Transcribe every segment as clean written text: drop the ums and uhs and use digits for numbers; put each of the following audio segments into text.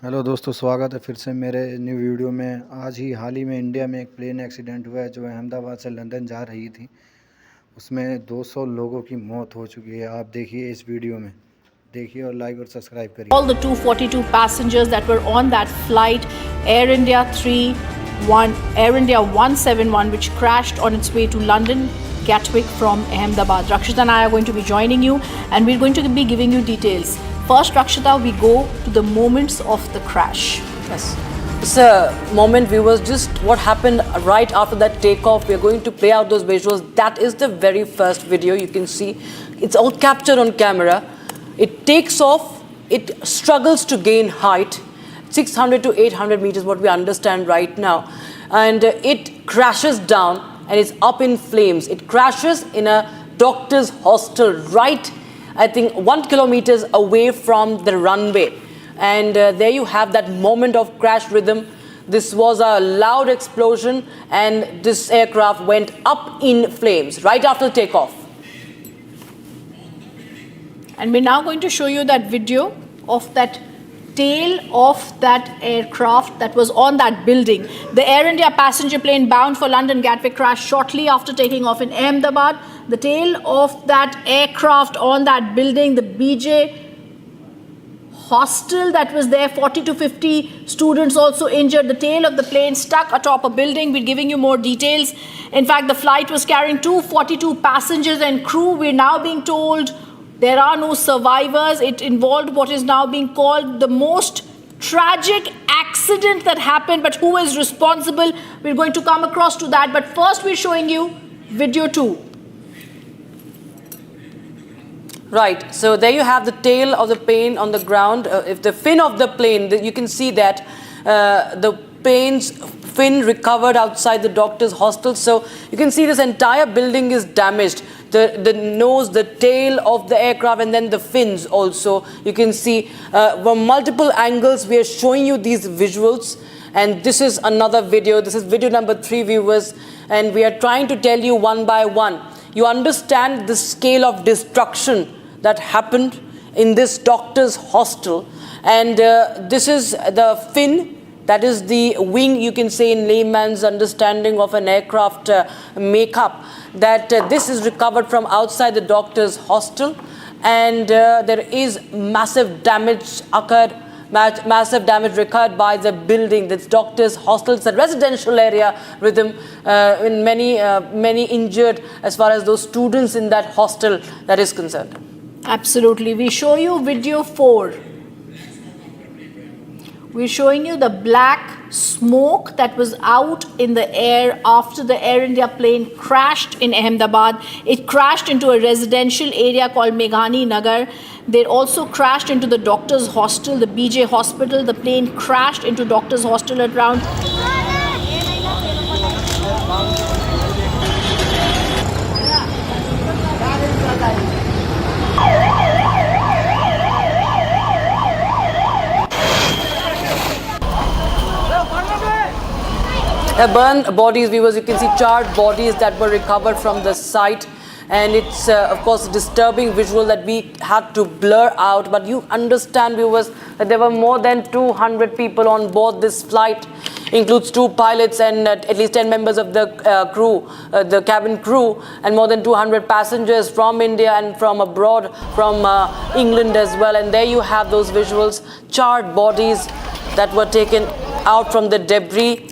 Hello दोस्तों, स्वागत है फिर से मेरे न्यू वीडियो में। आज ही हाल ही में इंडिया में एक प्लेन एक्सीडेंट हुआ है जो अहमदाबाद से लंदन जा रही थी। उसमें 200 लोगों की मौत हो चुकी है। आप देखिए इस वीडियो में, देखिए और लाइक और सब्सक्राइब करिए। All the 242 passengers that were on that flight, Air India 171, which crashed on its way to London Gatwick from Ahmedabad. Rakshita and I are going to be joining you, and we're going to be giving you details. First, Rakshita, we go to the moments of the crash. Yes. It's a moment, viewers, just what happened right after that takeoff. We are going to play out those visuals. That is the very first video you can see. It's all captured on camera. It takes off, it struggles to gain height, 600 to 800 meters, what we understand right now. And it crashes down and it's up in flames. It crashes in a doctor's hostel right, I think, 1 kilometers away from the runway. And there you have that moment of crash rhythm. This was a loud explosion and this aircraft went up in flames right after takeoff. And we're now going to show you that video of that tail of that aircraft that was on that building. The Air India passenger plane bound for London Gatwick crashed shortly after taking off in Ahmedabad. The tail of that aircraft on that building, the BJ hostel that was there, 40 to 50 students also injured. The tail of the plane stuck atop a building. We're giving you more details. In fact, the flight was carrying 242 passengers and crew. We're now being told there are no survivors. It involved what is now being called the most tragic accident that happened, but who is responsible? We're going to come across to that. But first, we're showing you video 2. Right, so there you have the tail of the plane on the ground. If the fin of the plane, you can see that the plane's fin recovered outside the doctor's hostel. So you can see this entire building is damaged. The nose, the tail of the aircraft, and then the fins also. You can see from multiple angles we are showing you these visuals. And this is another video. This is video number 3, viewers. And we are trying to tell you one by one. You understand the scale of destruction that happened in this doctor's hostel. And this is the fin, that is the wing, you can say in layman's understanding of an aircraft makeup, that this is recovered from outside the doctor's hostel. And there is massive damage occurred, massive damage recurred by the building. This doctor's hostel, it's a residential area rhythm, in many injured as far as those students in that hostel that is concerned. Absolutely. We show you video 4. We're showing you the black smoke that was out in the air after the Air India plane crashed in Ahmedabad. It crashed into a residential area called Meghani Nagar. They also crashed into the doctor's hostel, the BJ hospital. The plane crashed into doctor's hostel at around burned bodies, viewers, you can see charred bodies that were recovered from the site. And it's, of course, a disturbing visual that we had to blur out. But you understand, viewers, that there were more than 200 people on board this flight. Includes 2 pilots and at least 10 members of the crew, the cabin crew, and more than 200 passengers from India and from abroad, from England as well. And there you have those visuals, charred bodies that were taken out from the debris,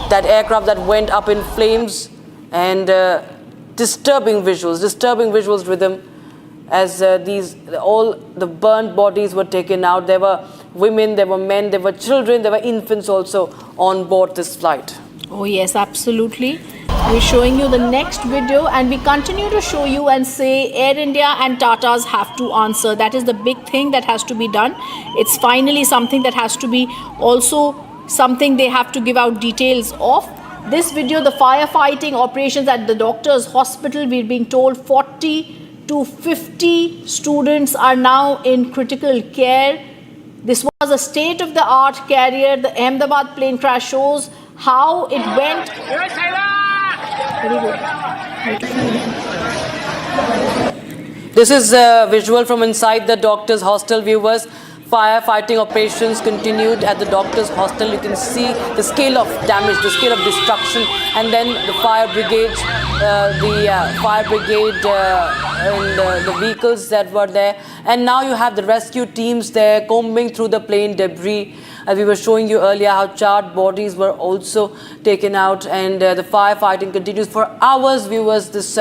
that aircraft that went up in flames, and disturbing visuals rhythm as all the burnt bodies were taken out. There were women, there were men, there were children, there were infants also on board this flight. Oh yes, absolutely. We're showing you the next video, and we continue to show you and say Air India and Tatas have to answer. That is the big thing that has to be done. It's finally something that has to be also something they have to give out details of. This video, the firefighting operations at the doctor's hospital, we're being told 40 to 50 students are now in critical care. This was a state-of-the-art carrier. The Ahmedabad plane crash shows how it went. This is a visual from inside the doctor's hostel, viewers. Firefighting operations continued at the doctor's hostel. You can see the scale of damage, the scale of destruction, and then the fire brigade, and the vehicles that were there. And now you have the rescue teams there combing through the plane debris. As we were showing you earlier, how charred bodies were also taken out, and the firefighting continues for hours. Viewers, this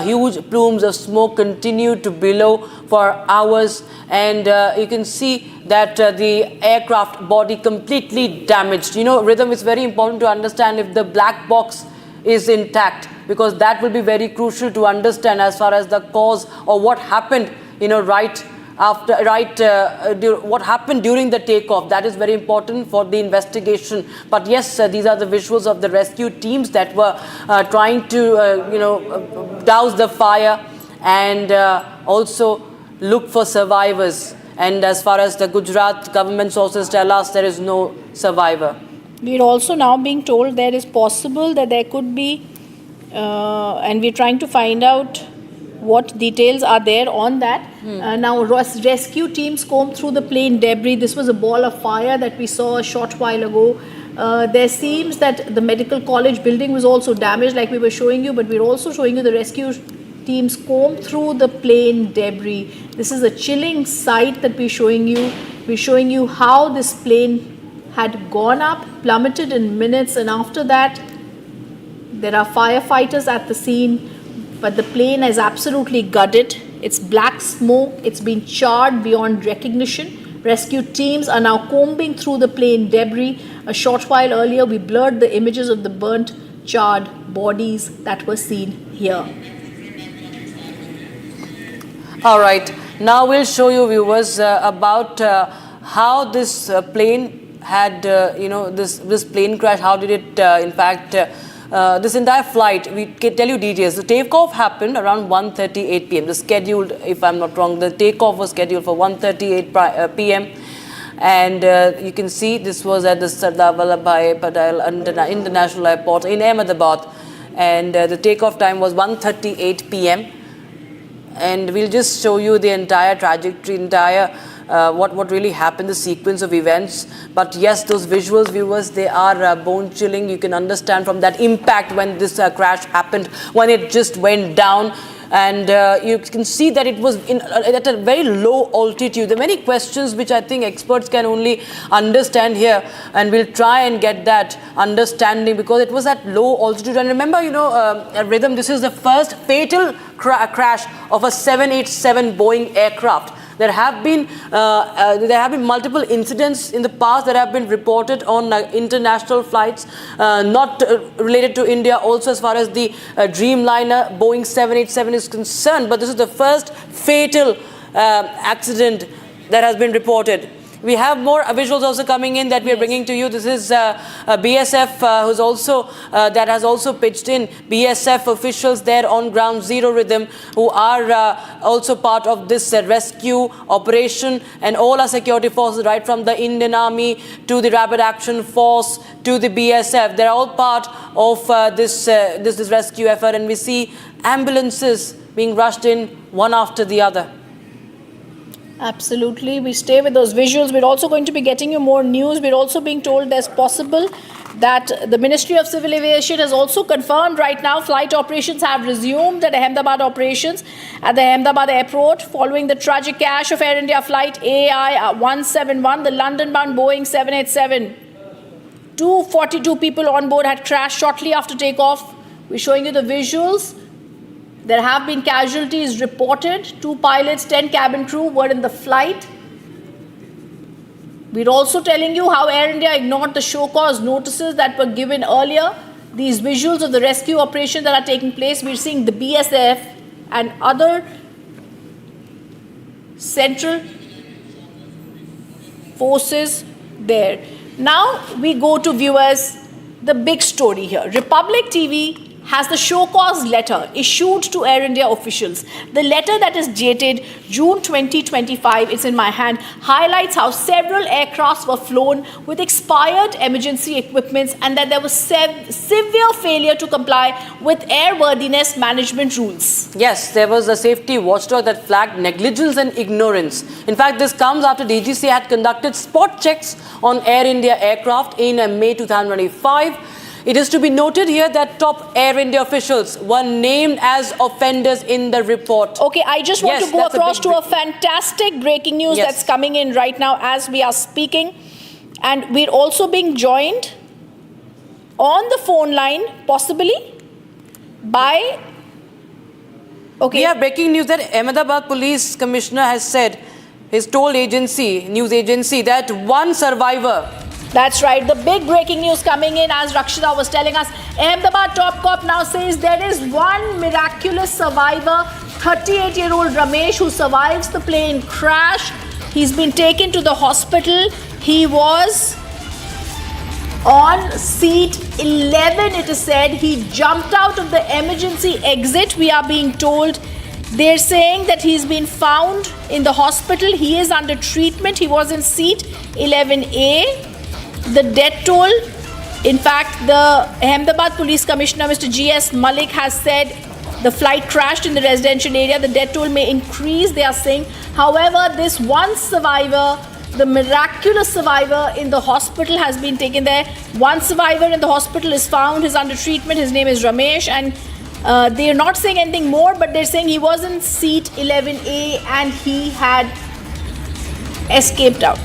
huge plumes of smoke continued to billow for hours, and you can see that the aircraft body completely damaged. You know, Rhythm, it's very important to understand if the black box is intact, because that will be very crucial to understand as far as the cause or what happened, you know, what happened during the takeoff. That is very important for the investigation. But yes, these are the visuals of the rescue teams that were trying to douse the fire and also look for survivors. And as far as the Gujarat government sources tell us, there is no survivor. We're also now being told there is possible that there could be, and we're trying to find out what details are there on that. Now rescue teams combed through the plane debris. This was a ball of fire that we saw a short while ago. There seems that the medical college building was also damaged, like we were showing you, but we're also showing you the rescue teams combed through the plane debris. This is a chilling sight that we're showing you. We're showing you how this plane had gone up, plummeted in minutes, and after that there are firefighters at the scene. But the plane is absolutely gutted. It's black smoke. It's been charred beyond recognition. Rescue teams are now combing through the plane debris. A short while earlier, we blurred the images of the burnt, charred bodies that were seen here. All right. Now we'll show you, viewers, about how this plane had, this plane crash. How did it, in fact, this entire flight, we can tell you details. The takeoff happened around 1:38 p.m. The scheduled, if I'm not wrong, the takeoff was scheduled for 1:38 p.m. And you can see this was at the Sardar Vallabhbhai Patel International Airport in Ahmedabad. And the takeoff time was 1:38 p.m. And we'll just show you the entire trajectory, what really happened, the sequence of events. But yes, those visuals, viewers, they are bone chilling. You can understand from that impact when this crash happened, when it just went down. And you can see that it was at a very low altitude. There are many questions which I think experts can only understand here, and we'll try and get that understanding because it was at low altitude. And remember, Rhythm, this is the first fatal crash of a 787 Boeing aircraft. There have been multiple incidents in the past that have been reported on international flights, not related to India. Also, as far as the Dreamliner Boeing 787 is concerned, but this is the first fatal accident that has been reported. We have more visuals also coming in that we are bringing to you. This is BSF who's also that has also pitched in. BSF officials there on ground zero, Rhythm, who are also part of this rescue operation, and all our security forces, right from the Indian Army to the Rapid Action Force to the BSF, they're all part of this rescue effort, and we see ambulances being rushed in one after the other. Absolutely. We stay with those visuals. We're also going to be getting you more news. We're also being told there's possible that the Ministry of Civil Aviation has also confirmed right now flight operations have resumed at Ahmedabad operations at the Ahmedabad airport following the tragic crash of Air India flight AI 171, the London-bound Boeing 787. 242 people on board had crashed shortly after takeoff. We're showing you the visuals. There have been casualties reported. 2 pilots, 10 cabin crew were in the flight. We're also telling you how Air India ignored the show cause notices that were given earlier. These visuals of the rescue operation that are taking place, we're seeing the BSF and other central forces there. Now we go to, viewers, the big story here. Republic TV has the show cause letter issued to Air India officials. The letter that is dated June 2025, it's in my hand, highlights how several aircrafts were flown with expired emergency equipments and that there was severe failure to comply with airworthiness management rules. Yes, there was a safety watchdog that flagged negligence and ignorance. In fact, this comes after DGCA had conducted spot checks on Air India aircraft in May 2025. It is to be noted here that top Air India officials were named as offenders in the report. Okay, I just want to go across to a fantastic breaking news Yes. that's coming in right now as we are speaking. And we're also being joined on the phone line, possibly, by... Okay. We have breaking news that Ahmedabad Police Commissioner has said, he's told news agency, that one survivor. That's right. The big breaking news coming in, as Rakshita was telling us. Ahmedabad top cop now says there is one miraculous survivor, 38-year-old Ramesh, who survives the plane crash. He's been taken to the hospital. He was on seat 11, it is said. He jumped out of the emergency exit, we are being told. They're saying that he's been found in the hospital. He is under treatment. He was in seat 11A. The death toll, in fact, the Ahmedabad Police Commissioner, Mr. G.S. Malik, has said the flight crashed in the residential area. The death toll may increase, they are saying. However, this one survivor, the miraculous survivor in the hospital, has been taken there. One survivor in the hospital is found. He's under treatment. His name is Ramesh. And they are not saying anything more, but they're saying he was in seat 11A and he had escaped out.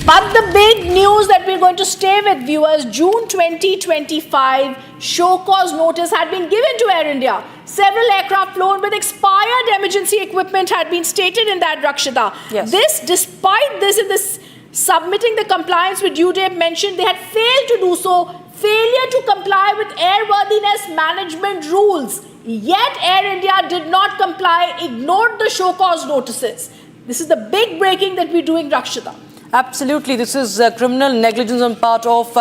But the big news that we're going to stay with, viewers, June 2025, show cause notice had been given to Air India. Several aircraft flown with expired emergency equipment had been stated in that, Rakshita. Yes. Despite this, in this submitting the compliance with due date mentioned, they had failed to do so. Failure to comply with airworthiness management rules. Yet Air India did not comply, ignored the show cause notices. This is the big breaking that we're doing, Rakshita. Absolutely, this is criminal negligence on part of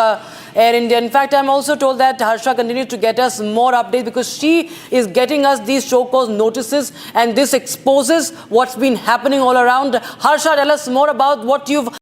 Air India. In fact, I'm also told that Harsha continues to get us more updates because she is getting us these show cause notices, and this exposes what's been happening all around. Harsha, tell us more about what you've